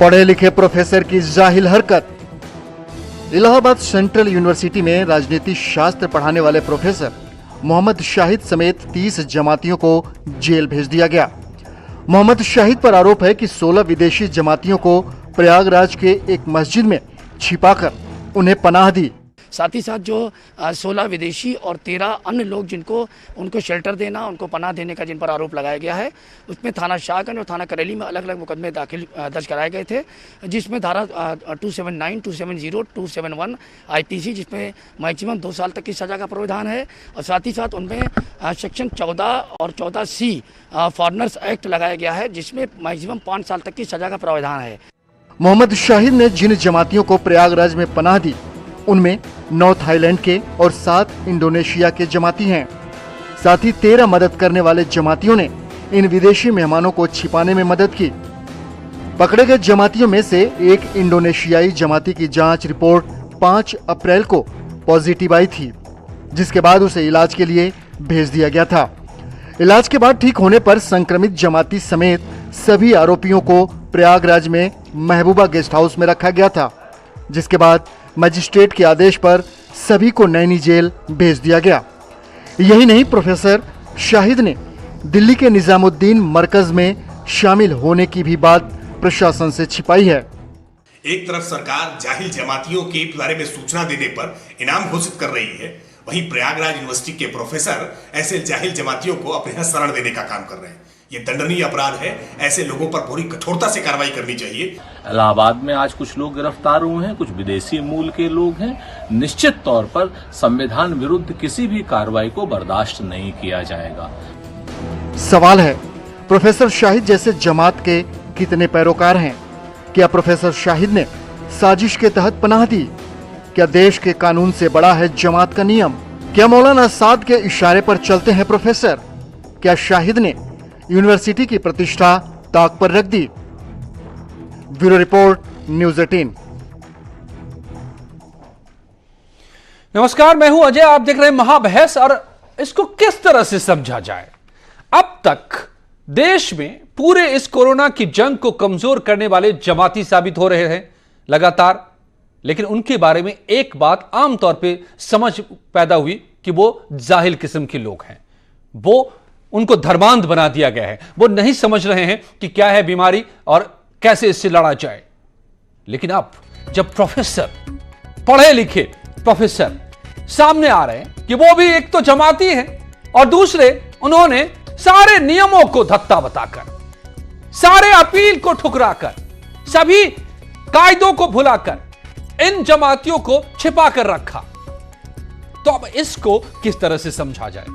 पढ़े लिखे प्रोफेसर की जाहिल हरकत। इलाहाबाद सेंट्रल यूनिवर्सिटी में राजनीति शास्त्र पढ़ाने वाले प्रोफेसर मोहम्मद शाहिद समेत 30 जमातियों को जेल भेज दिया गया। मोहम्मद शाहिद पर आरोप है कि 16 विदेशी जमातियों को प्रयागराज के एक मस्जिद में छिपाकर उन्हें पनाह दी। साथ ही साथ जो 16 विदेशी और 13 अन्य लोग जिनको उनको शेल्टर देना, उनको पनाह देने का जिन पर आरोप लगाया गया है, उसमें थाना शाहगंज और थाना करेली में अलग अलग मुकदमे दर्ज कराए गए थे, जिसमें धारा 279, 270, 271 IPC जिसमें मैक्सिमम 2 साल तक की सज़ा का प्रावधान है, और साथ ही साथ उनमें सेक्शन 14 और 14C फॉरेनर्स एक्ट लगाया गया है, जिसमें मैक्सिमम 5 साल तक की सज़ा का प्रावधान है। मोहम्मद शाहिद ने जिन जमातियों को प्रयागराज में पनाह दी उनमें 9 थाईलैंड के और 7 इंडोनेशिया के जमाती हैं। साथ ही 13 मदद करने वाले जमातियों ने इन विदेशी मेहमानों को छिपाने में मदद की। पकड़े गए जमातियों में से एक इंडोनेशियाई जमाती की जांच रिपोर्ट 5 अप्रैल को पॉजिटिव आई थी, जिसके बाद उसे इलाज के लिए भेज दिया गया था। इलाज के बाद ठीक होने पर संक्रमित जमाती समेत सभी आरोपियों को प्रयागराज में महबूबा गेस्ट हाउस में रखा गया था, जिसके बाद मजिस्ट्रेट के आदेश पर सभी को नैनी जेल भेज दिया गया। यही नहीं, प्रोफेसर शाहिद ने दिल्ली के निजामुद्दीन मरकज में शामिल होने की भी बात प्रशासन से छिपाई है। एक तरफ सरकार जाहिल जमातियों के बारे में सूचना देने पर इनाम घोषित कर रही है, वहीं प्रयागराज यूनिवर्सिटी के प्रोफेसर ऐसे जाहिल जमातियों को अपने यहाँ शरण देने का काम कर रहे हैं। ये दंडनीय अपराध है, ऐसे लोगों पर पूरी कठोरता से कार्रवाई करनी चाहिए। इलाहाबाद में आज कुछ लोग गिरफ्तार हुए हैं, कुछ विदेशी मूल के लोग हैं। निश्चित तौर पर संविधान विरुद्ध किसी भी कार्रवाई को बर्दाश्त नहीं किया जाएगा। सवाल है, प्रोफेसर शाहिद जैसे जमात के कितने पैरोकार हैं? क्या प्रोफेसर शाहिद ने साजिश के तहत पनाह दी? क्या देश के कानून से बड़ा है जमात का नियम? क्या मौलाना साद के इशारे पर चलते हैं प्रोफेसर? क्या शाहिद ने यूनिवर्सिटी की प्रतिष्ठा ताक पर रख दी? Bureau report, news 18। नमस्कार, मैं हूं अजय, आप देख रहे हैं महाबहस। और इसको किस तरह से समझा जाए? अब तक देश में पूरे इस कोरोना की जंग को कमजोर करने वाले जमाती साबित हो रहे हैं लगातार, लेकिन उनके बारे में एक बात आमतौर पे समझ पैदा हुई कि वो जाहिल किस्म के लोग हैं। वो उनको धर्मांध बना दिया गया है। वो नहीं समझ रहे हैं कि क्या है बीमारी और कैसे इससे लड़ा जाए। लेकिन अब जब प्रोफेसर, पढ़े लिखे प्रोफेसर सामने आ रहे हैं कि वो भी एक तो जमाती हैं और दूसरे उन्होंने सारे नियमों को धत्ता बताकर, सारे अपील को ठुकराकर, सभी कायदों को भुलाकर इन जमातियों को छिपा कर रखा, तो अब इसको किस तरह से समझा जाए?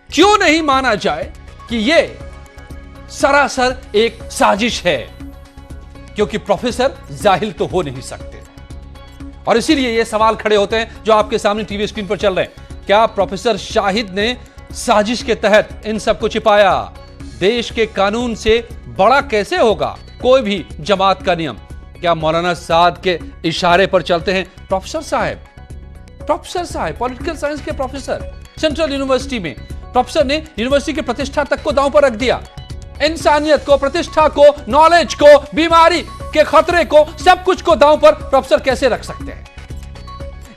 क्यों नहीं माना जाए कि यह सरासर एक साजिश है? क्योंकि प्रोफेसर जाहिल तो हो नहीं सकते, और इसीलिए यह सवाल खड़े होते हैं जो आपके सामने टीवी स्क्रीन पर चल रहे हैं। क्या प्रोफेसर शाहिद ने साजिश के तहत इन सबको छिपाया? देश के कानून से बड़ा कैसे होगा कोई भी जमात का नियम? क्या मौलाना साद के इशारे पर चलते हैं प्रोफेसर साहब? प्रोफेसर साहब पॉलिटिकल साइंस के प्रोफेसर, सेंट्रल यूनिवर्सिटी में प्रोफेसर ने यूनिवर्सिटी की प्रतिष्ठा तक को दांव पर रख दिया। इंसानियत को, प्रतिष्ठा को, नॉलेज को, बीमारी के खतरे को, सब कुछ को दांव पर प्रोफेसर कैसे रख सकते हैं?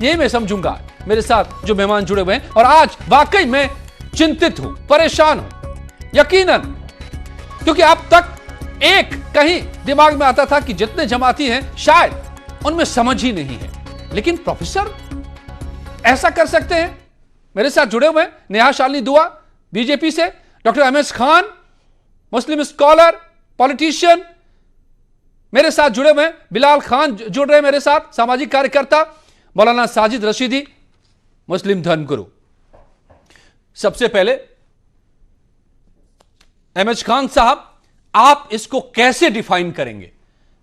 यही मैं समझूंगा। मेरे साथ जो मेहमान जुड़े हुए हैं, और आज वाकई मैं चिंतित हूं, परेशान हूं, यकीनन, क्योंकि अब तक एक कहीं दिमाग में आता था कि जितने जमाती हैं शायद उनमें समझ ही नहीं है, लेकिन प्रोफेसर ऐसा कर सकते हैं। मेरे साथ जुड़े हुए हैं नेहा शालिनी दुआ बीजेपी से, डॉक्टर MS खान मुस्लिम स्कॉलर, पॉलिटिशियन। मेरे साथ जुड़े हुए हैं बिलाल खान जुड़ रहे हैं मेरे साथ, सामाजिक कार्यकर्ता, मौलाना साजिद रशीदी मुस्लिम धर्मगुरु। सबसे पहले MS खान साहब, आप इसको कैसे डिफाइन करेंगे,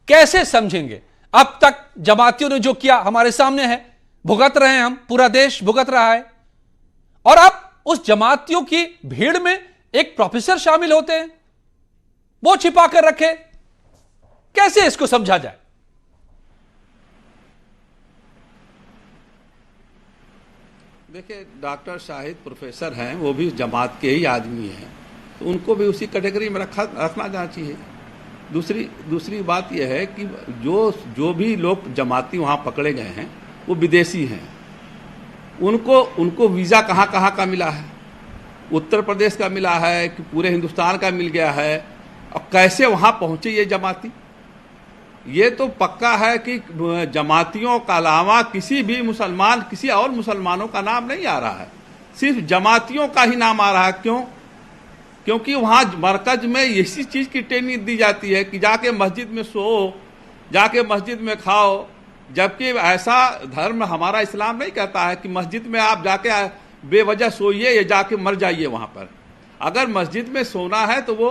कैसे समझेंगे? अब तक जमातियों ने जो किया हमारे सामने है, भुगत रहे हैं हम, पूरा देश भुगत रहा है, और अब उस जमातियों की भीड़ में एक प्रोफेसर शामिल होते हैं, वो छिपा कर रखे। कैसे इसको समझा जाए? देखिए, डॉक्टर शाहिद प्रोफेसर हैं, वो भी जमात के ही आदमी हैं, तो उनको भी उसी कैटेगरी में रखना जाना चाहिए। दूसरी बात यह है कि जो भी लोग जमाती वहाँ पकड़े गए हैं वो विदेशी हैं। उनको वीज़ा कहाँ का मिला है? उत्तर प्रदेश का मिला है कि पूरे हिंदुस्तान का मिल गया है? और कैसे वहाँ पहुँचे ये जमाती? ये तो पक्का है कि जमातियों का अलावा किसी और मुसलमानों का नाम नहीं आ रहा है, सिर्फ जमातियों का ही नाम आ रहा है। क्यों? क्योंकि वहाँ मरकज में इसी चीज़ की ट्रेनिंग दी जाती है कि जाके मस्जिद में सो, जाके मस्जिद में खाओ, जबकि ऐसा धर्म हमारा इस्लाम नहीं कहता है कि मस्जिद में आप जाके बेवजह सोइए या जाके मर जाइए वहाँ पर। अगर मस्जिद में सोना है तो वो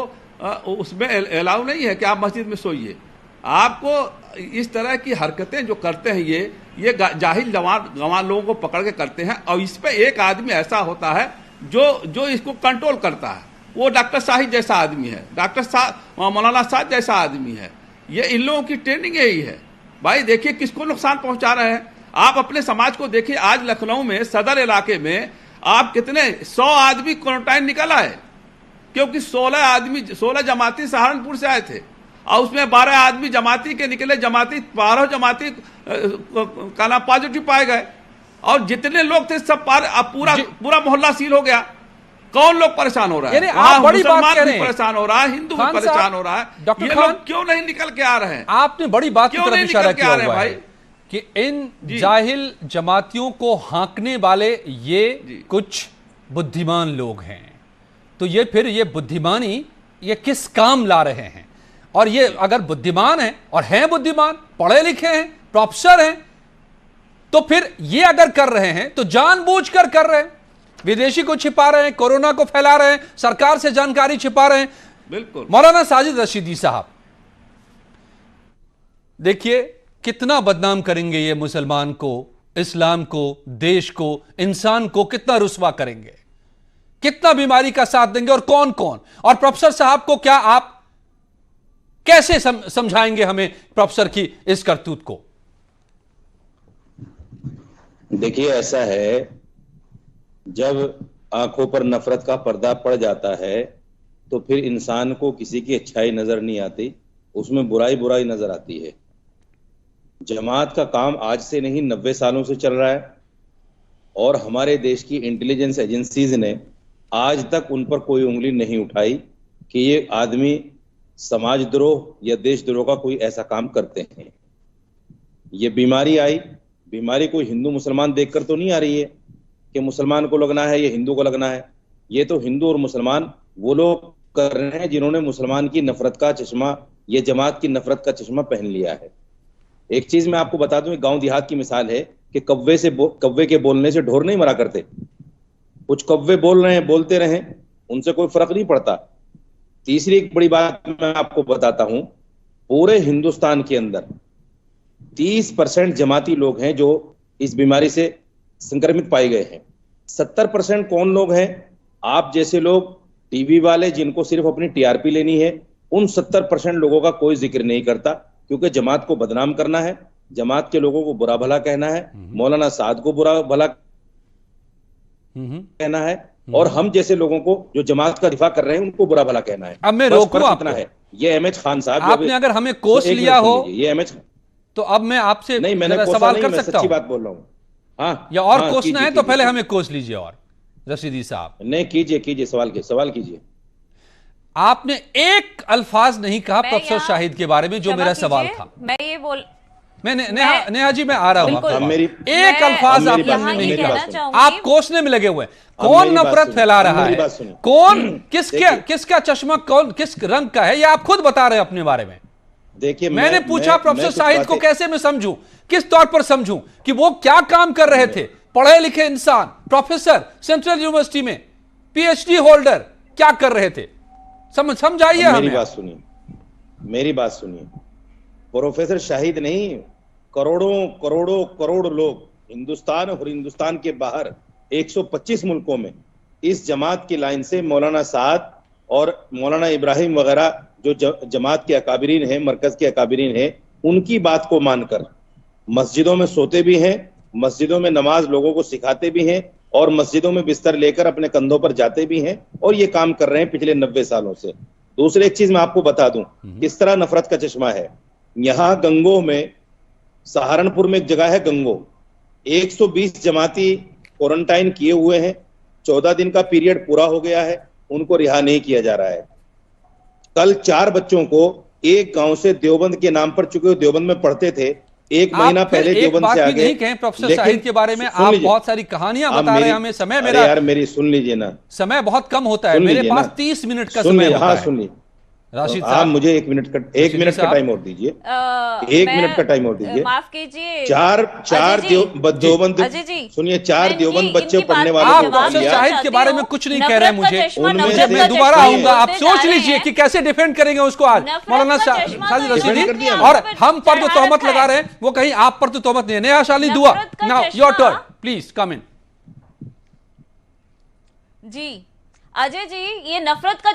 उसमें अलाउ नहीं है कि आप मस्जिद में सोइए। आपको इस तरह की हरकतें जो करते हैं ये जाहिल गंवार लोगों को पकड़ के करते हैं। और इस पे एक आदमी ऐसा होता है जो इसको कंट्रोल करता है, वो डॉक्टर साहिद जैसा आदमी है, मौलाना साहब जैसा आदमी है। ये इन लोगों की ट्रेनिंग यही है। भाई देखिए किसको नुकसान पहुंचा रहे हैं। आप अपने समाज को देखिए, आज लखनऊ में सदर इलाके में आप कितने 100 आदमी क्वारंटाइन निकल आए, क्योंकि 16 जमाती सहारनपुर से आए थे और उसमें 12 आदमी जमाती के निकले। 12 जमाती का नाम पॉजिटिव पाए गए और जितने लोग थे सब पूरा मोहल्ला सील हो गया। कौन लोग परेशान हो रहा है? आप बड़ी बात कह रहे हैं, परेशान हो रहा है, हिंदू भी परेशान हो रहा है। ये लोग क्यों नहीं निकल के आ रहे हैं? आपने बड़ी बात की तरफ इशारा किया हुआ है कि इन जाहिल जमातियों को हाँकने वाले ये कुछ बुद्धिमान लोग हैं। तो ये बुद्धिमानी ये किस काम ला रहे हैं? और ये अगर बुद्धिमान हैं और हैं बुद्धिमान, पढ़े लिखे हैं, प्रोफेसर हैं, तो फिर ये अगर कर रहे हैं तो जानबूझकर कर रहे हैं। विदेशी को छिपा रहे हैं, कोरोना को फैला रहे हैं, सरकार से जानकारी छिपा रहे हैं। बिल्कुल। मौलाना साजिद रशीदी साहब, देखिए कितना बदनाम करेंगे ये मुसलमान को, इस्लाम को, देश को, इंसान को कितना रुस्वा करेंगे, कितना बीमारी का साथ देंगे और कौन कौन। और प्रोफेसर साहब को क्या आप कैसे समझाएंगे हमें प्रोफेसर की इस करतूत को? देखिए ऐसा है, जब आंखों पर नफरत का पर्दा पड़ जाता है तो फिर इंसान को किसी की अच्छाई नजर नहीं आती, उसमें बुराई नजर आती है। जमात का काम आज से नहीं 90 सालों से चल रहा है और हमारे देश की इंटेलिजेंस एजेंसीज ने आज तक उन पर कोई उंगली नहीं उठाई कि ये आदमी समाजद्रोह या देशद्रोह का कोई ऐसा काम करते हैं। ये बीमारी आई, बीमारी कोई हिंदू मुसलमान देखकर तो नहीं आ रही है कि मुसलमान को लगना है या हिंदू को लगना है। ये तो हिंदू और मुसलमान वो लोग कर रहे हैं जिन्होंने मुसलमान की नफरत का चश्मा, ये जमात की नफरत का चश्मा पहन लिया है। एक चीज मैं आपको बता दूं, गांव देहात की मिसाल है कि कव्वे के बोलने से ढोर नहीं मरा करते। कुछ कव्वे बोल रहे हैं, बोलते रहे, उनसे कोई फर्क नहीं पड़ता। तीसरी एक बड़ी बात मैं आपको बताता हूं, पूरे हिंदुस्तान के अंदर 30% जमाती लोग हैं जो इस बीमारी से संक्रमित पाए गए हैं। 70% कौन लोग हैं? आप जैसे लोग, टीवी वाले जिनको सिर्फ अपनी टीआरपी लेनी है, उन 70% लोगों का कोई जिक्र नहीं करता, क्योंकि जमात को बदनाम करना है, जमात के लोगों को बुरा भला कहना है, मौलाना साद को बुरा भला कहना है, और हम जैसे लोगों को जो जमात का दिफा कर रहे हैं उनको बुरा भला कहना है। अब मैं रोकूं आपको, है ये एमएच खान साहब, आपने अगर हमें कोस लिया हो ये एमएच, तो अब मैं आपसे नहीं, मैंने सवाल कर सकता हूं? सच्ची बात बोल रहा हूं। हाँ, या और कोसना है तो पहले हमें कोस लीजिए। और रशीदी साहब, नहीं कीजिए सवाल कीजिए। आपने एक अल्फाज नहीं कहा प्रोफेसर शाहिद के बारे में जो मेरा सवाल था। नेहा जी मैं आ रहा हूं, एक अल्फाज आपने नहीं कहा। आप कोसने में लगे हुए हैं। कौन नफरत फैला रहा है, कौन किसका चश्मा कौन किस रंग का है, ये आप खुद बता रहे हैं अपने बारे में। देखिए मैंने पूछा प्रोफेसर शाहिद को कैसे मैं समझूं, किस तौर पर समझूं कि वो क्या काम कर रहे थे। पढ़े लिखे इंसान, प्रोफेसर, सेंट्रल यूनिवर्सिटी में पीएचडी होल्डर, क्या कर रहे थे, समझाइए हमें। मेरी बात सुनिए। प्रोफेसर शाहिद नहीं, करोड़ों लोग हिंदुस्तान और हिंदुस्तान के बाहर 125 मुल्कों में इस जमात की लाइन से मौलाना साद और मौलाना इब्राहिम वगैरह जो जमात के अकाबिरीन हैं, मरकज के अकाबिरीन हैं, उनकी बात को मानकर मस्जिदों में सोते भी हैं, मस्जिदों में नमाज लोगों को सिखाते भी हैं और मस्जिदों में बिस्तर लेकर अपने कंधों पर जाते भी हैं, और ये काम कर रहे हैं पिछले 90 सालों से। दूसरी एक चीज मैं आपको बता दूं किस तरह नफरत का चश्मा है। यहाँ गंगो में, सहारनपुर में एक जगह है गंगो, 120 जमाती क्वारंटाइन किए हुए हैं, 14 दिन का पीरियड पूरा हो गया है, उनको रिहा नहीं किया जा रहा है। कल 4 बच्चों को एक गांव से देवबंद के नाम पर, चुके देवबंद में पढ़ते थे, 1 महीना पहले देवबंद से आ गए। नहीं कहें प्रोफेसर शाहिद के बारे में, आप बहुत सारी कहानियां बता रहे हैं हमें। समय मेरा यार मेरी सुन लीजिए ना, समय बहुत कम होता है, मेरे पास 30 मिनट का समय होता है। सुन लीजिए राशिद आप साहब, मुझे 1 मिनट का टाइम और दीजिए, 1 मिनट का टाइम और दीजिए। माफ कीजिए, चार देवबंद, सुनिए, 4 देवबंद बच्चे पढ़ने वाले आप प्रोफेसर शाहिद के बारे में कुछ नहीं कह रहे हैं मुझे मैं दोबारा आऊंगा। आप सोच लीजिए कि कैसे डिफेंड करेंगे उसको आज मौलाना साजिद रशीदी, और हम पर जो तोहमत लगा रहे हैं वो कहीं आप पर तो तोहमत नहीं है। Neha Shali Dua, now your turn, please come in. जी अजय जी, ये नफरत का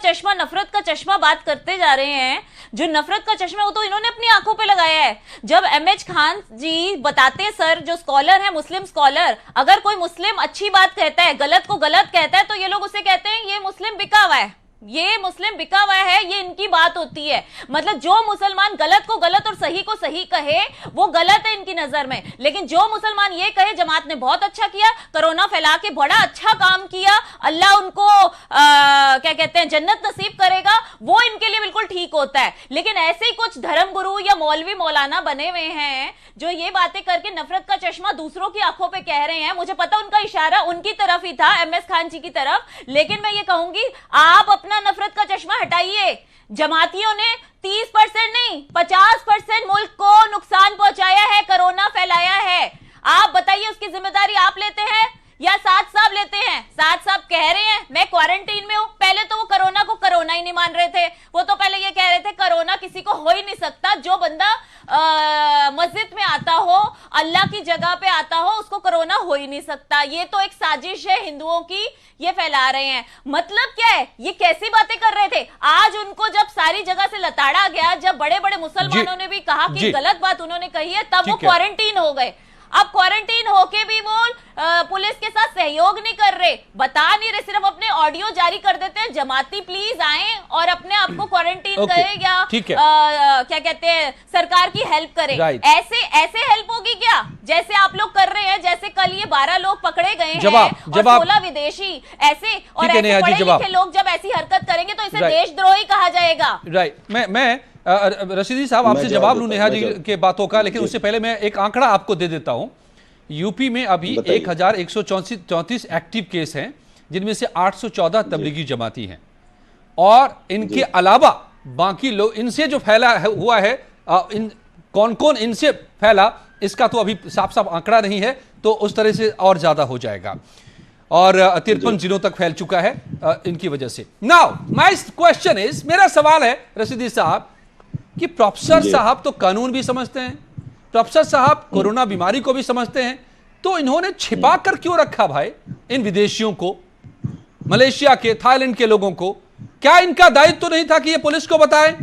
चश्मा बात करते जा रहे हैं। जो नफरत का चश्मा वो तो इन्होंने अपनी आंखों पे लगाया है। जब एमएच खान जी बताते हैं, सर जो स्कॉलर है, मुस्लिम स्कॉलर, अगर कोई मुस्लिम अच्छी बात कहता है, गलत को गलत कहता है, तो ये लोग उसे कहते हैं ये मुस्लिम बिका हुआ है, ये मुस्लिम बिका हुआ है, ये इनकी बात होती है। मतलब जो मुसलमान गलत को गलत और सही को सही कहे वो गलत है इनकी नजर में, लेकिन जो मुसलमान ये कहे जमात ने बहुत अच्छा किया, कोरोना फैला के बड़ा अच्छा काम किया, अल्लाह उनको क्या कहते हैं जन्नत नसीब करेगा, वो इनके लिए बिल्कुल ठीक होता है। लेकिन ऐसे ही कुछ धर्मगुरु या मौलवी मौलाना बने हुए हैं जो ये बातें करके नफरत का चश्मा दूसरों की आंखों पे कह रहे हैं। मुझे पता उनका इशारा उनकी तरफ ही था, एमएस खान जी की तरफ, लेकिन मैं ये कहूंगी आप अपना नफरत का चश्मा हटाइए। जमातियों ने 30% नहीं 50% मुल्क को नुकसान पहुंचाया है, कोरोना फैलाया है। आप बताइए उसकी जिम्मेदारी आप लेते हैं या साथ साहब लेते हैं? साथ साहब कह रहे हैं मैं क्वारंटीन में हूं। पहले तो वो कोरोना को कोरोना ही नहीं मान रहे थे, वो तो पहले ये कह रहे थे कोरोना किसी को हो ही नहीं सकता, जो बंदा मस्जिद में आता हो, अल्लाह की जगह पे आता हो, उसको कोरोना हो ही नहीं सकता। ये तो एक साजिश है हिंदुओं की, ये फैला रहे हैं। मतलब क्या है, ये कैसी बातें कर रहे थे? आज उनको जब सारी जगह से लताड़ा गया, जब बड़े बड़े मुसलमानों ने भी कहा कि गलत बात उन्होंने कही है, तब वो क्वारंटीन हो गए। अब क्वारंटीन होके भी वो पुलिस के साथ सहयोग नहीं कर रहे, बता नहीं रहे, सिर्फ अपने ऑडियो जारी कर देते हैं, जमाती प्लीज आए और अपने आप को क्वारंटीन करें या क्या कहते हैं सरकार की हेल्प करें। ऐसे हेल्प होगी क्या जैसे आप लोग कर रहे हैं? जैसे कल ये 12 लोग पकड़े गए हैं और 16 विदेशी, ऐसे और ऐसे पढ़े लिखे लोग जब ऐसी हरकत करेंगे तो इसे देशद्रोही कहा जाएगा। राइट, मैं रशीदी साहब आपसे जवाब लूं नेहा जी के बातों का, लेकिन उससे पहले मैं एक आंकड़ा आपको दे देता हूं। यूपी में अभी 1134 एक्टिव केस हैं, जिनमें से 814 तबलीगी जमाती हैं, और इनके अलावा बाकी लोग, इनसे जो फैला हुआ है, कौन कौन इनसे फैला इसका तो अभी साफ साफ आंकड़ा नहीं है, तो उस तरह से और ज्यादा हो जाएगा, और 53 जिलों तक फैल चुका है इनकी वजह से। नाउ माय क्वेश्चन इज, मेरा सवाल है रशीदी साहब कि प्रोफेसर साहब तो कानून भी समझते हैं, प्रोफेसर साहब कोरोना बीमारी को भी समझते हैं, तो इन्होंने छिपा कर क्यों रखा भाई इन विदेशियों को, मलेशिया के, थाईलैंड के लोगों को? क्या इनका दायित्व तो नहीं था कि ये पुलिस को बताएं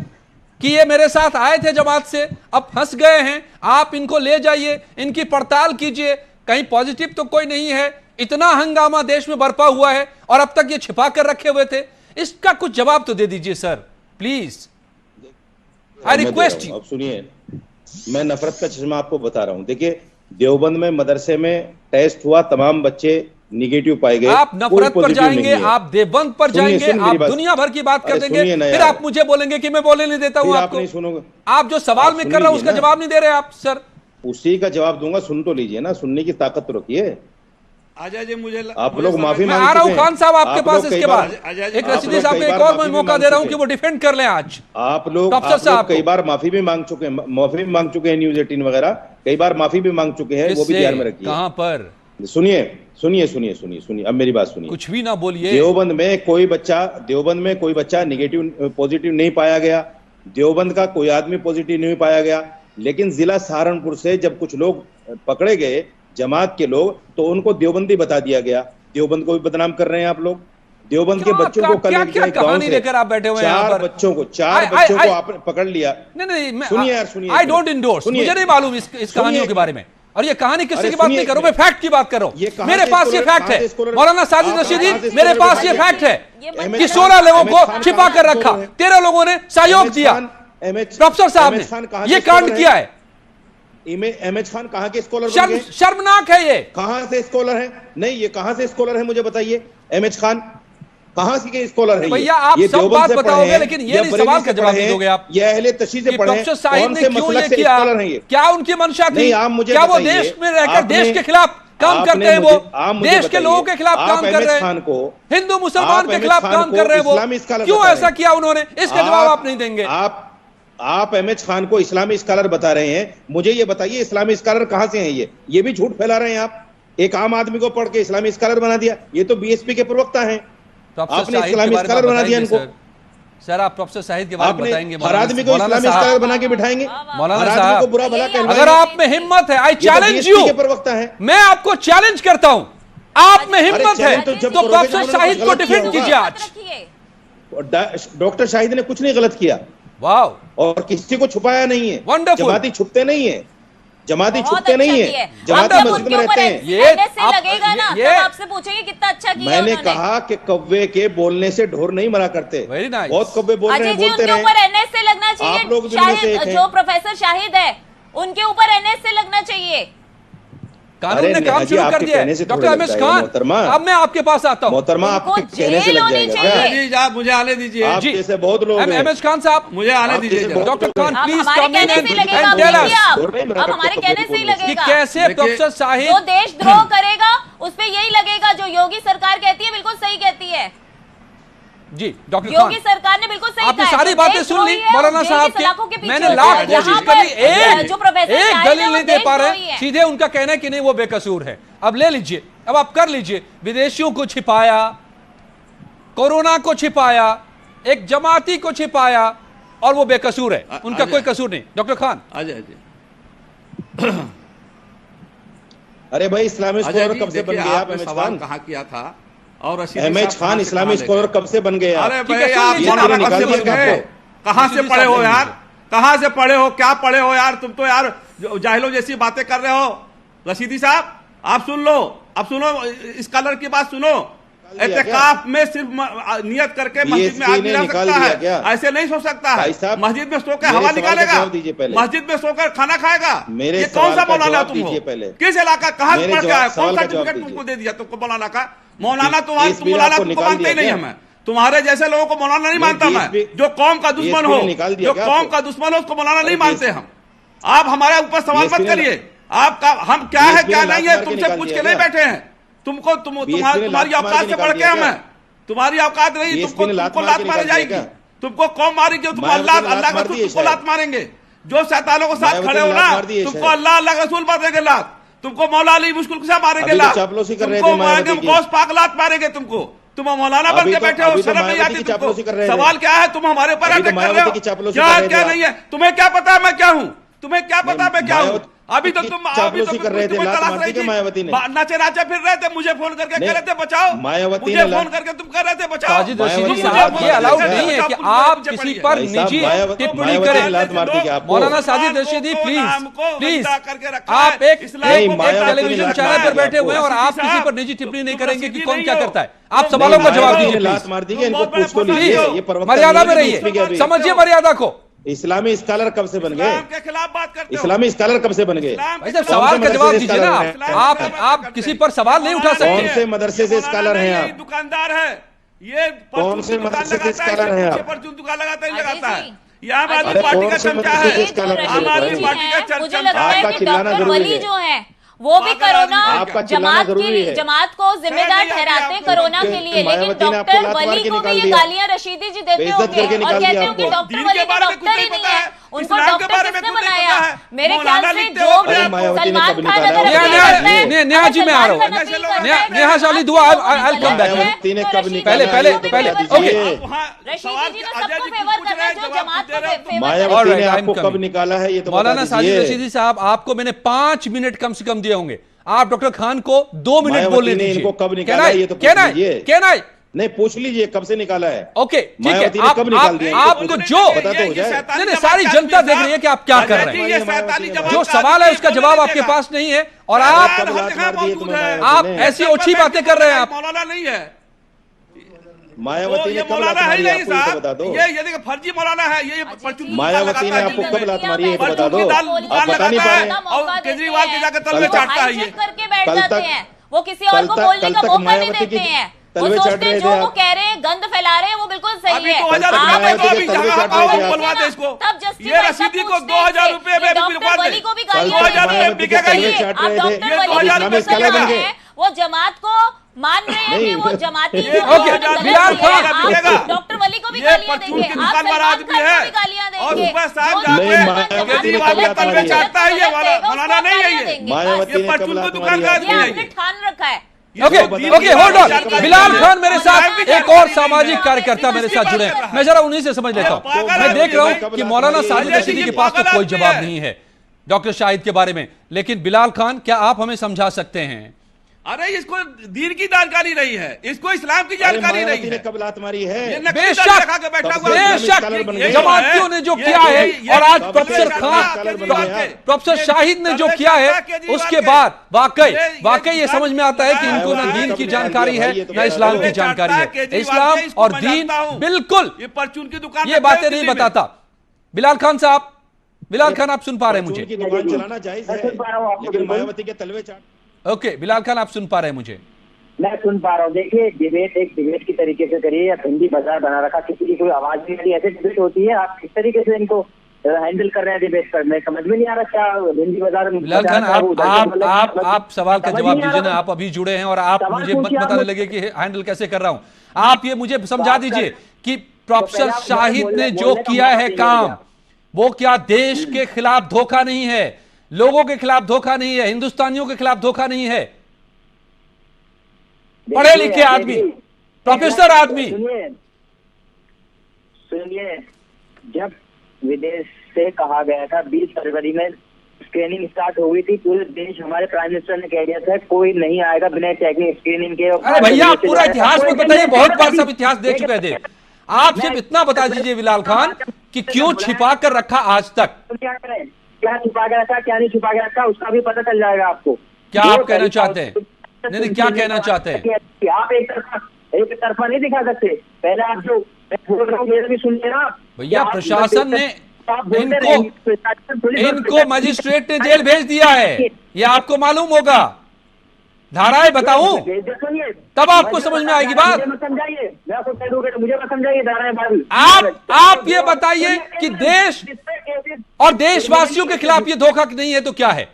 कि ये मेरे साथ आए थे जमात से, अब फंस गए हैं, आप इनको ले जाइए, इनकी पड़ताल कीजिए, कहीं पॉजिटिव तो कोई नहीं है? इतना हंगामा देश में बरपा हुआ है और अब तक ये छिपा कर रखे हुए थे। इसका कुछ जवाब तो दे दीजिए sir, please, I request you. अब सुनिए, मैं नफरत का चश्मा आपको बता रहा हूं। देखिए, देवबंद में मदरसे में टेस्ट हुआ, तमाम बच्चे निगेटिव पाए गए। आप नफरत पर जाएंगे, आप देवबंद पर जाएंगे, आप दुनिया भर की बात कर देंगे, फिर आप मुझे बोलेंगे कि मैं बोलने नहीं देता हूं आपको। सुनोगे, आप जो सवाल में कर रहा हूं उसका जवाब नहीं दे रहे आप सर। उसी का जवाब दूंगा, सुन तो लीजिए ना, सुनने की ताकत तो रखिए। अजय जी, मुझे आप लोग माफी मैं आ रहा हूं खान साहब आपके पास, इसके बाद एक रशीदी साहब को एक और मैं मौका दे रहा हूं कि वो डिफेंड कर लें आज। आप लोग कई बार माफी भी मांग चुके हैं, न्यूज़ 18 वगैरह कई बार माफी भी मांग चुके हैं, वो भी ध्यान में रखिए। कहां पर? सुनिए, अब मेरी बात सुनिए, कुछ भी ना बोलिए। देवबंद में कोई बच्चा निगेटिव पॉजिटिव नहीं पाया गया, देवबंद का कोई आदमी पॉजिटिव नहीं पाया गया, लेकिन जिला सहारनपुर से जब कुछ लोग पकड़े गए, जमात के लोग, तो उनको देवबंदी बता दिया गया। देवबंद को भी बदनाम कर रहे हैं आप लोग। देवबंद के बच्चों को कल कहानी लेकर आप बैठे हुए हैं यहाँ पर? चार बच्चों को आपने पकड़ लिया। नहीं, सुनिए यार, सुनिए, आई डोंट इंडोर्स, मुझे नहीं मालूम इस कहानियों के बारे में। और ये कहानी किसी अरे की बात नहीं सुनिए, कर रहा हूं, मैं फैक्ट की बात कर रहा ये हूं। कहां मेरे से पास ये स्कॉलर- फैक्ट कहां से है स्कॉलर- मौलाना साजिद आप रशीदी, कहां से मेरे स्कॉलर पास ये बताइए? फैक्ट है ये कि मतलब 16 लोगों अहमद को खान छिपा कहां कर से रखा, स्कॉलर है? 13 लोगों ने सहयोग अहमद दिया। खान, अहमद- प्रोफेसर साहब अहमद खान ने कहां ये से कांड स्कॉलर किया है, अहमद खान कहां के स्कॉलर बन गए? शर्मनाक है ये। कहां से स्कॉलर है? नहीं, ये कहां से स्कॉलर है मुझे बताइए। अहमद खान कहां से के स्कॉलर है? भैया, आप ये सब देवबंद बात से पढ़े बताओगे, हैं, लेकिन ये या नहीं बरेली सवाल से का जवाब पढ़े नहीं दोगे हैं, आप। या अहले तशरीह से कि पढ़े हैं, प्रोफेसर साहिद कौन ने से क्यों मसलक ये से किया, स्कॉलर हैं ये? क्या उनकी मंशा थी? नहीं, आप मुझे क्या वो बताइए, देश में रहकर आपने- देश के खिलाफ काम करते हैं? वो आप मुझे देश के बताइए, लोगों के खिलाफ आप काम कर अहमद रहे खान हैं, को- हिंदू मुसलमान आप के अहमद खिलाफ खान काम को कर रहे हैं। वो इस्लामी स्कॉलर क्यों बता रहे ऐसा हैं? किया उन्होंने? इसका जवाब आप नहीं देंगे। आप अहमद खान को इस्लामी स्कॉलर बता रहे हैं। मुझे ये बताइए, इस्लामी स्कॉलर कहां से हैं? ये भी झूठ फैला रहे हैं आप। एक आम आदमी को पढ़ के इस्लामी स्कॉलर बना दिया। ये तो बीएसपी के प्रवक्ता हैं, आपने इस्लामी स्कॉलर बना दिया इनको। सर आप प्रोफेसर साहिद के बारे में आपने बताएंगे? हर आदमी को इस्लामी स्कॉलर बना के बिठाएंगे, मौलाना हर आदमी साहब, को बुरा भला कहलाएंगे। अगर आप में हिम्मत है, आई चैलेंज यू, के प्रवक्ता हैं। मैं आपको चैलेंज करता हूं, आप में हिम्मत है चैलेंज तो जब तो करोगे प्रोफेसर जब साहिद को गलत किया डिफेंड होगा। कीजिए आज। डॉक्टर शाहिद ने कुछ नहीं गलत किया, वाह, और किसी को छुपाया नहीं है। Wonderful. जमाती छुपते नहीं है, जमाती बहुत छुपते अच्छा नहीं किया है। जमाती अब जब मस्जिद उनके में ऊपर रहते हैं। ये NSA आप- लगेगा ना, ये- तब आपसे पूछेंगे कितना अच्छा किया मैंने उन्होंने। कहा कि कौवे के बोलने से ढोर नहीं मरा करते। Very nice. बहुत कौवे बोल रहे अजय हैं, जी बोलते उनके रहे। ऊपर NSA लगना चाहिए। आप लोग भी उनमें से एक शाहिद, हैं। जो प्रोफेसर शाहिद है उनके ऊपर NSA लगना चाहिए। कानून ने काम नेहा जी, शुरू कर आपके दिया है। कहने से डॉक्टर थोड़ा एम एस लग जाएगा, खान, मोहतरमा। अब मैं आपके पास आता हूं। मोहतरमा, उनको आपके कहने से जेल लग होनी जाएगा चाहिए। क्या? जी आप मुझे आने दीजिए, आप जी। जैसे बहुत लोग हैं। एम एस खान साहब, मुझे आने आप दीजिए जैसे जरा। डॉक्टर खान अब प्लीज हमारे कम इन कहने से लगेगा, एंड अब टेल बोलिए अस आप। बोल रहे हैं, मेरा अब हमारे डॉक्टर कहने से ही बोल रहे हैं। कि लगेगा। कैसे देखिए- प्रोफेसर साहिद जो देशद्रोह करेगा उस पे यही लगेगा। जो योगी सरकार कहती है बिल्कुल सही कहती है। जी डॉक्टर खान, योगी सरकार ने बिल्कुल सही आपने कहा है। सारी जो बातें सुन ली देशद्रोही है, मौलाना वो जेल साहब की सलाखों के की। पीछे मैंने होता लाख है। कोशिश यहाँ करी, पर जो प्रोफेसर एक शाहिद दलील है, वो नहीं दे पा रहे। देशद्रोही है। सीधे उनका कहना है कि नहीं वो बेकसूर है। अब ले लीजिए, अब आप कर लीजिए। विदेशियों को छिपाया, कोरोना को छिपाया, एक जमाती को छिपाया, और वो बेकसूर है, उनका कोई कसूर नहीं। डॉक्टर खान, अजय जी, अरे भाई, इस्लामी अजय स्कॉलर जी, कब से बन देखिए, गए आप? आपने अहमद सवाल खान, कहाँ किया था और रशीदी अहमद साहब खान कहाँ से इस्लामी कहाँ ले स्कॉलर गए? कब से बन गए आप? अरे ठीक है, भाई सुन आप लीजिए, मौलाना निकाल कब से बन दीजिए गए? आपको। कहाँ से रशीदी पढ़े साहब हो ले यार? लीजिए। कहाँ से पढ़े हो? क्या पढ़े हो यार? तुम तो यार जाहिलों जैसी बातें कर रहे हो। रशीदी साहब आप सुन लो, अब सुनो, स्कॉलर की बात सुनो। एतकाफ में सिर्फ नियत करके मस्जिद में आदमी रह सकता है, ऐसे नहीं सो सकता है। मस्जिद में सोकर हवा निकालेगा, मस्जिद में सोकर खाना खाएगा। ये कौन सा मौलाना तुम हो? किस इलाका, कहाँ से पढ़ के आए? कौन सा सर्टिफिकेट तुमको दे दिया तुमको मौलाना का? मौलाना तुम्हारा, तुम मौलाना तुमको मानते ही नहीं। हमें तुम्हारे जैसे लोगों को मौलाना नहीं मानता मैं। जो कौम का दुश्मन हो, जो कौम का दुश्मन हो, उसको मौलाना नहीं मानते हम। आप हमारे ऊपर सवाल मत करिए। आपका हम क्या है क्या नहीं है तुमसे पूछ के नहीं बैठे हैं। तुमको तुम्हारी औकात से बढ़ के हमें, तुम्हारी औकात नहीं, तुमको लात मारी जाएगी, तुमको कौन मारेगी? तुमको अल्लाह का रसूल तुमको लात मारेंगे। जो शैतानों के साथ खड़े हो ना, तुमको अल्लाह अल्लाह रसूल मारेंगे लात, तुमको मौला अली मुश्किल से मारेंगे लात, तुमको मारेंगे गौस पाक लात मारेंगे तुमको। तुम मौलाना बन के बैठे हो, शर्म नहीं आती तुमको? सवाल क्या है? तुम हमारे ऊपर अटैक कर रहे हो, क्या नहीं है? तुम्हें क्या पता मैं क्या हूँ? तुम्हें क्या पता मैं क्या हूँ? अभी तो तुम कर रहे थे, लात मारती थी मायावती ने। नाचे फिर रहे थे, मुझे फोन करके कह रहे थे बचाओ, मायावती मुझे ने फोन करके तुम कह रहे थे बचाओ। साजिद रशीदी साहब, ये अलाउड नहीं है कि आप किसी पर निजी टिप्पणी करें। मौलाना साजिद रशीदी, प्लीज आप एक टेलीविजन चैनल पर बैठे हुए हैं और आप किसी पर निजी टिप्पणी नहीं करेंगे कि कौन क्या करता है। आप सवालों का जवाब दीजिए प्लीज, मर्यादा में रहिए, समझिए मर्यादा को। इस्लामी स्कॉलर कब से बन गए? के खिलाफ बात करते हो। इस्लामी स्कॉलर कब से बन गए? भाई साहब, सवाल का जवाब दीजिए ना। आप किसी पर सवाल नहीं उठा कौन सकते। से मदरसे से स्कॉलर हैं आप? दुकानदार है ये, कौन से मदरसे से स्कॉलर हैं आप? परचून दुकान लगाता ही लगाता है। अरे यहाँ आदमी पार्टी का कौन से चमचा मदरसे से है, स्कॉलर हैं? आम आदमी पार्टी का मुझे चमचा लगता है है। आपका चिल्लाना डॉक्टर जरूरी वली है। जो है वो भी कोरोना आपका चिल्लाना जरूरी है। जमात को जिम्मेदार ठहराते हैं कोरोना के लिए, लेकिन मायावती ने आपको डॉक्टर लात मार वली के को भी निकाल ये दिया। गालियां रशीदी जी देते बेइज्जत होंगे करके और निकाल कहते दिया होंगे आपको। डॉक्टर दीन वली के को बारे में कुछ डॉक्टर ही नहीं नहीं पता है, है, उनको इस्लाम के डॉक्टर बारे में किसने कुछ नहीं बनाया? पता है। मेरे मौलाना ख्याल से लिखते जो हो, भी अरे मायावती ने सलमान कब खान निकाला? अगर नेहा, अपील करता है, नेहा जी, मैं आ रहा हूँ। सलमान खान अपील करता है, नेहा शाली दुआ, I'll come back। मायावती ने तो कब रशीदी निकाला? पहले- ये तो पहले- बता ओके। दीजिए। रशीदी जी तो अजय सबको जी फेवर पूछ कर रहे रहे हैं, हैं, जो जवाब जमात दे रहे हो को तुम। फेवर मायावती ने Alright, आपको I'm कब coming। निकाला है ये तो मौलाना बता साजिद दीजिए। रशीदी साहब, आपको मैंने 5 मिनट कम से कम दिए होंगे। आप डॉक्टर खान को 2 मिनट मायावती बोलने ने दीजिए। इनको कब निकाला ये तो पूछ लीजिए। नहीं, पूछ लीजिए कब से निकाला है। ओके, ठीक है। मायावती ने कब निकाल दिया? आपको जो पता तो हो जाए। नहीं, सारी जनता देख रही है कि आप क्या कर रहे हैं। जो सवाल है उसका जवाब आपके पास नहीं है और आप ऐसी ओछी बातें कर रहे हैं। आप मौलाना नहीं है, मायावती ने कब लात मारी है आपको, ये बता दो। ये देखिए फर्जी मौलाना है ये। मायावती ने आपको कब लात मारी है, ये बता दो। आप बता नहीं पा रहे। और केजरीवाल के जाकर तलवे चाटता है ये। करके बैठ जाते हैं, वो किसी और को बोलने का मौका नहीं देते हैं। वो सोचते हैं जो वो कह रहे हैं, गंद फैला रहे हैं, वो बिल्कुल सही है। तब जस्टिस ये रसीदी को 2000 रुपए में डॉक्टर वली को भी गालियां वो जमात को मान रहे हैं कि वो जमाती बिलाल खान डॉक्टर वली को भी गालियां देंगे, आप सलमान खान को भी गालियां देंगे। मौलाना नहीं है ये, मायावती ने कब लात मारी है ये आपने ठान रखा है। Okay, hold on. Bilal Khan मेरे साथ एक और सामाजिक कार्यकर्ता मेरे साथ जुड़े हैं, मैं जरा उन्हीं से समझ लेता हूं। मैं देख रहा हूं कि मौलाना साजिद रशीदी के पास तो कोई जवाब नहीं है डॉक्टर शाहिद के बारे में, लेकिन बिलाल खान क्या आप हमें समझा सकते हैं? अरे इसको दीन की जानकारी नहीं है, इसको इस्लाम की जानकारी नहीं है। कब लात मारी है? बेशक जमातियों ने जो किया है और आज प्रोफेसर शाहिद ने जो किया है उसके बाद वाकई ये समझ में आता है कि इनको ना दीन की जानकारी है ना इस्लाम की जानकारी है। इस्लाम और दीन बिल्कुल ये परचून की दुकान ये बातें नहीं बताता। बिलाल खान साहब, बिलाल खान आप सुन पा रहे हैं मुझे? दुकान चलाना जायज है, लेकिन मायावती के तलवे चाट। ओके, बिलाल खान आप सुन पा रहे हैं मुझे? मैं सुन पा रहा हूँ। देखिए डिबेट एक डिबेट की तरीके से करिए या हिंदी बाजार बना रखा, किसी की कोई आवाज नहीं आ रही, ऐसे डिबेट होती है। आप किस तरीके से इनको हैंडल कर रहे हैं डिबेट पर, मैं समझ में नहीं आ रहा क्या हिंदी बाजार में। बिलाल खान आप सवाल का जवाब दीजिए ना, आप अभी जुड़े हैं और आप मुझे मत बताने लगे कि हैंडल कैसे कर रहा हूं। आप ये मुझे समझा दीजिए कि प्रोफेसर शाहिद ने जो किया है काम, वो क्या देश के खिलाफ धोखा नहीं है, लोगों के खिलाफ धोखा नहीं है, हिंदुस्तानियों के खिलाफ धोखा नहीं है? पढ़े लिखे आदमी, प्रोफेसर आदमी। सुनिए, जब विदेश से कहा गया था 20 फरवरी में स्क्रीनिंग स्टार्ट हो गई थी, पूरे देश हमारे प्राइम मिनिस्टर ने कह दिया था कोई नहीं आएगा बिना चेकिंग स्क्रीनिंग के। अरे भैया आप पूरा इतिहास मत बताइए, बहुत बार सब इतिहास देख चुके हैं। आप सिर्फ इतना बता दीजिए बिलाल खान कि क्यों छिपा कर रखा आज तक? क्या करें, क्या छुपा के रखा क्या नहीं छुपा के रखा, उसका भी पता चल जाएगा आपको। क्या आप कहना चाहते हैं? नहीं, क्या कहना चाहते हैं? आप एक तरफा नहीं दिखा सकते। पहले आप जो बोल रहा हूँ मेरे भी सुन लेना भैया। प्रशासन ने इनको मजिस्ट्रेट ने जेल भेज दिया है, ये आपको मालूम होगा। धाराएं बताऊं तब आपको समझ में आएगी बात। समझाइए, मैं आपको कह दूंगा तो मुझे मत समझाइए धाराएं। आप ये बताइए कि देश और देशवासियों के खिलाफ ये धोखा नहीं है तो क्या है?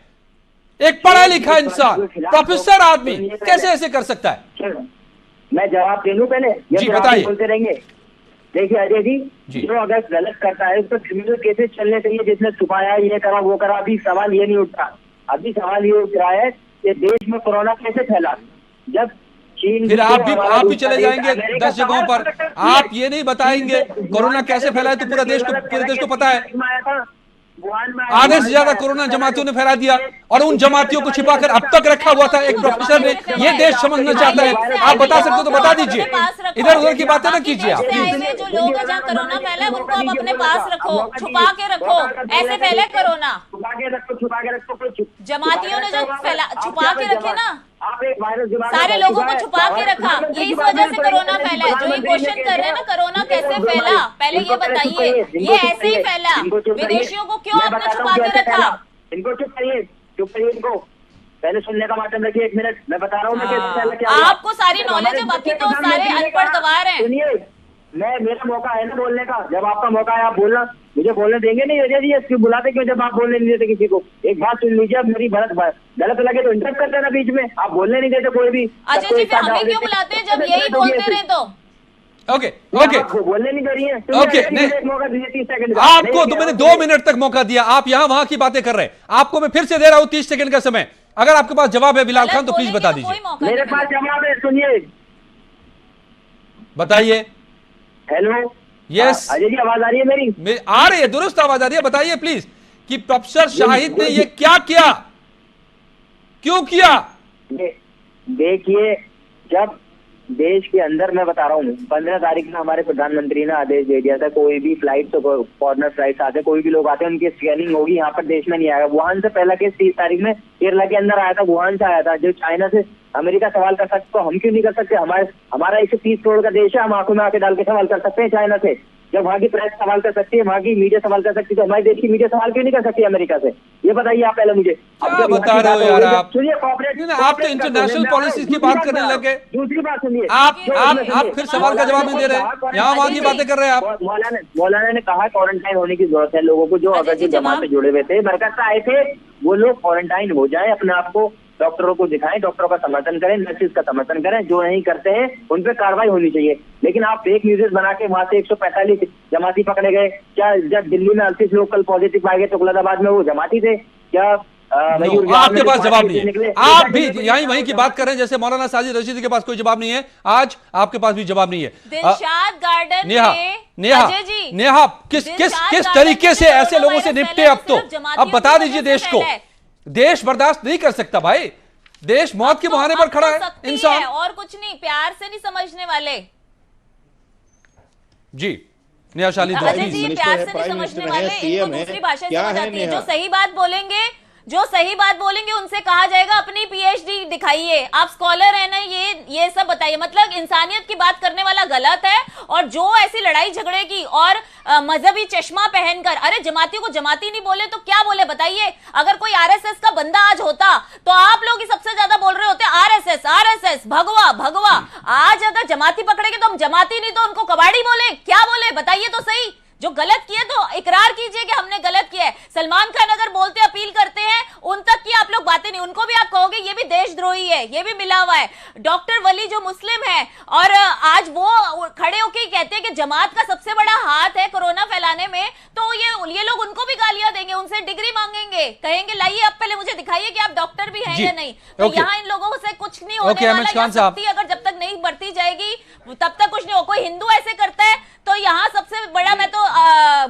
एक पढ़ा लिखा इंसान, प्रोफेसर आदमी कैसे ऐसे कर सकता है? मैं जवाब दे लूं पहले? जी बताइए। बोलते रहेंगे। देखिए अजय जी, जो अगर गलत करता है तो क्रिमिनल केसेस चलने चाहिए, जिसने छुपाया ये करा वो करा। अभी सवाल ये नहीं उठता, अभी सवाल ये उठ रहा है कि देश में कोरोना कैसे फैला। जब चीन फिर आप भी चले जाएंगे 10 जगहों पर, आप ये नहीं बताएंगे कोरोना कैसे फैला है, तो पूरे देश को पता है। आधे से ज्यादा कोरोना जमातियों ने फैला दिया और उन जमातियों को छिपाकर अब तक रखा हुआ था एक प्रोफेसर ने। ये देश समझना चाहता है, आप बता सकते हो तो बता दीजिए, इधर उधर की बातें ना कीजिए आप। जो लोग जहाँ कोरोना फैला है उनको आप अपने पास रखो, छुपा के रखो, ऐसे फैले कोरोना। जमातियों ने जो छुपा के रखे ना, सारे लोगों को छुपा के रखा, ये इस वजह से कोरोना फैला है। जो ये क्वेश्चन कर रहे हैं ना कोरोना कैसे फैला, पहले ये बताइए, ये ऐसे ही फैला, विदेशियों को क्यों आपने छुपा के रखा? इनको चुप करिए इनको पहले सुनने का माध्यम रखिए। 1 मिनट मैं बता रहा हूँ। आपको सारी नॉलेज है, बाकी तो सारे अनपढ़ गवार हैं। सुनिए, मेरा मौका है ना बोलने का, जब आपका मौका है आप बोलना, मुझे बोलने देंगे नहीं अजय जी? इसको बुलाते क्यों जब आप बोलने नहीं देते किसी को? एक बात सुन लीजिए, अब मेरी गलत लगे तो इंटरप्ट करते ना बीच में, आप बोलने नहीं देते कोई भी। अजय जी फिर हमें क्यों बुलाते हैं जब यही बोलते रहे तो? ओके बोलने नहीं दे रही है। ओके मौका दीजिए 30 सेकंड। आपको तो मैंने 2 मिनट तक मौका दिया, आप यहाँ वहां की बातें कर रहे हैं। आपको मैं फिर से दे रहा हूँ 30 सेकंड का समय। अगर आपके पास जवाब है बिलाल खान तो प्लीज बता दीजिए। मेरे पास जवाब है, सुनिए बताइए। हेलो, यस अजय जी आवाज आ रही है मेरी? आ रही है, दुरुस्त आवाज आ रही है। बताइए प्लीज कि प्रोफेसर शाहिद ने ये क्या किया, क्यों किया? देखिए, जब देश के अंदर मैं बता रहा हूँ 15 तारीख में हमारे प्रधानमंत्री ने आदेश दे दिया था, कोई भी फ्लाइट तो फॉरनर फ्लाइट आते, कोई भी लोग आते हैं उनकी स्कैनिंग होगी, यहाँ पर देश में नहीं आएगा। वुहान से पहला केस 30 तारीख में केरला के अंदर आया था, वुहान से आया था। जो चाइना से अमेरिका सवाल कर सकते तो हम क्यों नहीं कर सकते? हमारा 130 करोड़ का देश है, हम आंखों में आके डाल के सवाल कर सकते हैं चाइना से। जब वहाँ की प्रेस सवाल कर सकती है, वहाँ की मीडिया सवाल कर सकती है, तो हमारे देश की मीडिया सवाल क्यों नहीं कर सकती अमेरिका से? ये बताइए आप पहले मुझे। क्या बता रहे हो यार आप? सुनिए, आप तो इंटरनेशनल पॉलिसीज की बात करने लगे। दूसरी बात सुनिए, आप फिर सवाल का जवाब नहीं दे रहे, यहाँ वहाँ की बातें कर रहे हैं आप। मौलाना ने कहा क्वारंटाइन होने की जरूरत है लोगों को, जो अगर जो जमात से जुड़े हुए थे, बरकत से आए थे, वो लोग क्वारंटाइन हो जाए, अपने आप को डॉक्टरों को दिखाएं, डॉक्टरों का समर्थन करें, नर्सिस का समर्थन करें। जो नहीं करते हैं उन पर कार्रवाई होनी चाहिए। लेकिन आप फेक न्यूज़ बना के वहां से 145 जमाती पकड़े गए। क्या जब दिल्ली में 38 लोग कल पॉजिटिव पाए गए तो खुलदाबाद में वो जमाती थे क्या? आपके पास जवाब नहीं है। आप भी यहीं वहीं की बात कर रहे हैं जैसे मौलाना साजिद रशीदी के पास कोई जवाब नहीं है। आज आपके पास भी जवाब नहीं है। दिलशाद गार्डन नेहा किस तरीके से ऐसे लोगों से निपटे? अब बता दीजिए देश को। देश बर्दाश्त नहीं कर सकता भाई, देश मौत के बहाने पर खड़ा है इंसान। और कुछ नहीं, प्यार से नहीं समझने वाले जी। नेहा शाली जी, प्यार से नहीं समझने वाले, इनको दूसरी भाषा समझ आती है। जो सही बात बोलेंगे उनसे कहा जाएगा अपनी पीएचडी दिखाइए, आप स्कॉलर है ना, ये सब बताइए। मतलब इंसानियत की बात करने वाला गलत है। और जो ऐसी लड़ाई झगड़े की और मजहबी चश्मा पहनकर, अरे जमातियों को जमाती नहीं बोले तो क्या बोले बताइए? अगर कोई आरएसएस का बंदा आज होता तो आप लोग ही सबसे ज्यादा बोल रहे होते आरएसएस भगवा। आज अगर जमाती पकड़ेंगे तो हम जमाती नहीं तो उनको कबाड़ी बोले, क्या बोले बताइए तो सही? जो गलत किए तो इकरार कीजिए कि हमने गलत किया है। सलमान खान अगर बोलते अपील करते हैं उन तक की आप लोग बातें नहीं, उनको भी आप कहोगे ये भी देशद्रोही है, ये भी मिला हुआ है। डॉक्टर वली जो मुस्लिम है और आज वो खड़े होकर कहते हैं कि जमात का सबसे बड़ा हाथ है कोरोना फैलाने में, तो ये लोग उनको भी गालियां देंगे, उनसे डिग्री मांगेंगे, कहेंगे लाइए अब पहले मुझे दिखाइए कि आप डॉक्टर भी हैं या नहीं। तो यहाँ इन लोगों से कुछ नहीं होने वाला। अगर जब तक नहीं बढ़ती जाएगी तब तक कुछ नहीं हो। कोई हिंदू ऐसे करता है तो यहाँ सबसे बड़ा मैं तो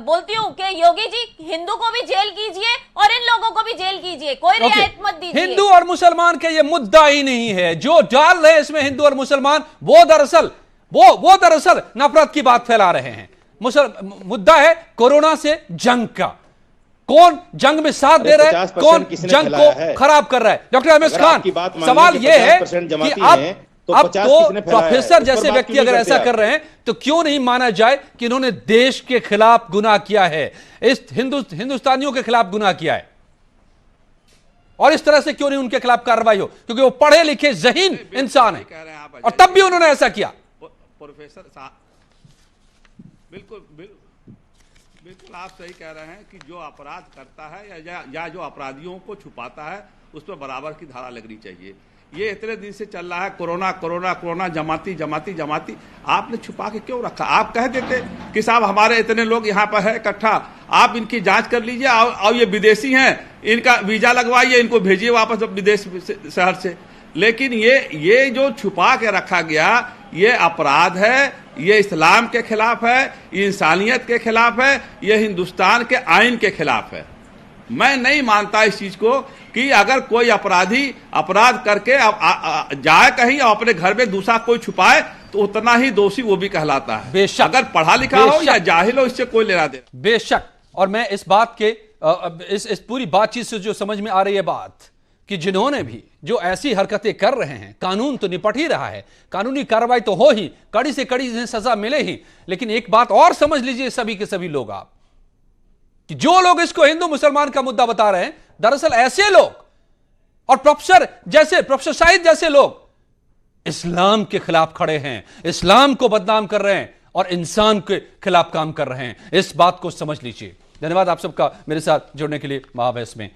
बोलती हूँ कि योगी जी हिंदू को भी जेल कीजिए और इन लोगों को भी जेल कीजिए, कोई रियायत मत दीजिए। हिंदू और मुसलमान के ये मुद्दा ही नहीं है। जो डाल रहे हैं इसमें हिंदू और मुसलमान, वो दरअसल नफरत की बात फैला रहे हैं। मुद्दा है कोरोना से जंग का। कौन जंग में साथ दे रहा है, कौन जंग को खराब कर रहा है? डॉक्टर अहमद खान, सवाल यह है कि अब तो प्रोफेसर जैसे व्यक्ति अगर ऐसा कर रहे हैं तो क्यों नहीं माना जाए कि इन्होंने देश के खिलाफ गुनाह किया है, इस हिंदुस्तानियों के खिलाफ गुनाह किया है? और इस तरह से क्यों नहीं उनके खिलाफ कार्रवाई हो? क्योंकि वो पढ़े लिखे ज़हीन इंसान है और तब भी उन्होंने ऐसा किया। प्रोफेसर साहब बिल्कुल आप सही कह रहे हैं कि जो अपराध करता है या जो अपराधियों को छुपाता है उस पर बराबर की धारा लगनी चाहिए। ये इतने दिन से चल रहा है कोरोना जमाती, आपने छुपा के क्यों रखा? आप कह देते कि साहब हमारे इतने लोग यहाँ पर है इकट्ठा, आप इनकी जांच कर लीजिए और ये विदेशी हैं, इनका वीजा लगवाइए, इनको भेजिए वापस विदेश शहर से। लेकिन ये जो छुपा के रखा गया ये अपराध है, ये इस्लाम के खिलाफ है, ये इंसानियत के खिलाफ है, ये हिंदुस्तान के आइन के खिलाफ है। मैं नहीं मानता इस चीज को कि अगर कोई अपराधी अपराध करके जाए कहीं और अपने घर में दूसरा कोई छुपाए तो उतना ही दोषी वो भी कहलाता है। बेशक, अगर पढ़ा लिखा हो या जाहिल हो इससे कोई लेना दे। बेशक। और मैं इस बात के इस पूरी बातचीत से जो समझ में आ रही है बात कि जिन्होंने भी जो ऐसी हरकतें कर रहे हैं, कानून तो निपट ही रहा है, कानूनी कार्रवाई तो हो ही, कड़ी से कड़ी सजा मिले ही। लेकिन एक बात और समझ लीजिए सभी के सभी लोग आप, कि जो लोग इसको हिंदू मुसलमान का मुद्दा बता रहे हैं, दरअसल ऐसे लोग और प्रोफेसर शाहिद जैसे लोग इस्लाम के खिलाफ खड़े हैं, इस्लाम को बदनाम कर रहे हैं और इंसान के खिलाफ काम कर रहे हैं। इस बात को समझ लीजिए। धन्यवाद आप सबका मेरे साथ जुड़ने के लिए महाबहस में।